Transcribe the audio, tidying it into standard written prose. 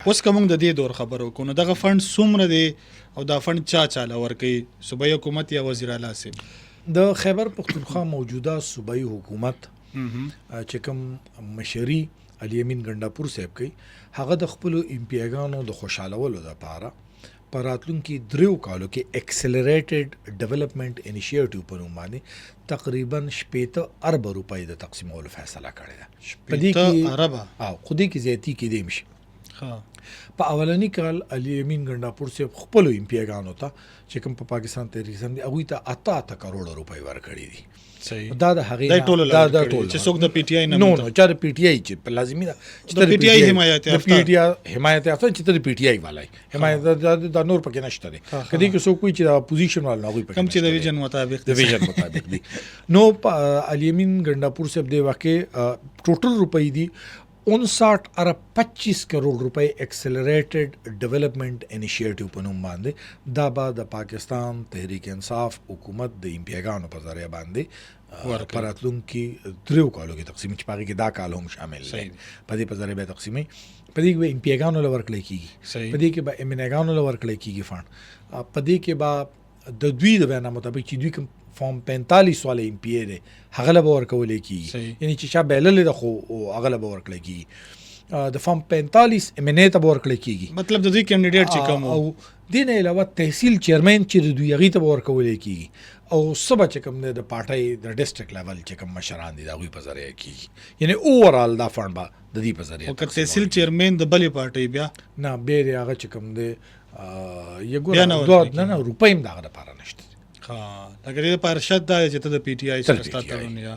اوس کوم د دې دور خبرو کو نو دغه فند څومره دی او دا فند چاله ورکي صوبایي حکومت یا وزیر اعلی سي د خیبر پختونخوا موجوده صوبایي حکومت چې کوم مشري علي امین ګنداپور صاحب کوي هغه د خپل امپیاګانو د خوشالولو لپاره په راتلونکي 3 کالو کې اکسلریټډ ډیولپمنٹ انیشیټیو په نوم باندې تقریبا 80 ارب روپۍ د تقسیمولو فیصله کړې ده. په دې کې اربا خو دې کې زیاتی کې دی مشي. ها په اولنی کال علي امین ګنداپور صاحب خپل امپیاګانو ته چې کوم په پاکستان تحریک سم دي هغه ته 88 کروڑ روپۍ ورکړي دي. صحیح دا د هغه دا ټول چې څوک د پی ټی آی نه نو چا د پی ټی آی چې لازمي ده چې د پی ټی آی حمایت د پی ټی آی حمایت یافته چې د پی ټی آی والای حمایت د نور پکې نشته دي کدی کې څوک چې د اپوزیشن وال نه وي کم چې د ویژن مطابق د ویژن مطابق دي نو علي امین ګنداپور صاحب دی واقع ټوټل روپۍ دي 59.25 کروڑ روپے ایکسلریٹڈ ڈیولپمنٹ انیشیٹیو په نوم باندې دا به د پاکستان تحریک انصاف حکومت د امپیاګانو په ذریعہ باندې پراتلونکي 3 کالو کې تقسیم چې پاره کې دا کال هم شامل دي په دې په ذریعہ به تقسیمي په دې کې امپیاګانو لور کړی کیږي په دې کې به امنګانو لور کړی کیږي فند په دې کې به د دوی د بیان مطابق چې دوی کوم فارم 45 والا ایم پی ای دی هغه له ورکول کیږي یعنی چې چا بیلل د خو هغه له ورکول کیږي د فارم 45 امنیت به ورکول کیږي مطلب د دې کینډیډیټ چې کوم او دین علاوه تحصیل چیرمن چې دوی هغه ته ورکول کیږي او سبا چې کوم د پارټي د ډیسټریکټ لیول چې کوم مشران دي دا غوي په ذریعہ کیږي یعنی اوورال دا فند به د دې په ذریعہ او که تحصیل چیرمن د بلې پارټي بیا نه بیره هغه چې کوم دی یګور نه روپایم دا غره لپاره نشته. ها اگر د پارشد دا چې ته د پی ټی آی سره ستاسو یا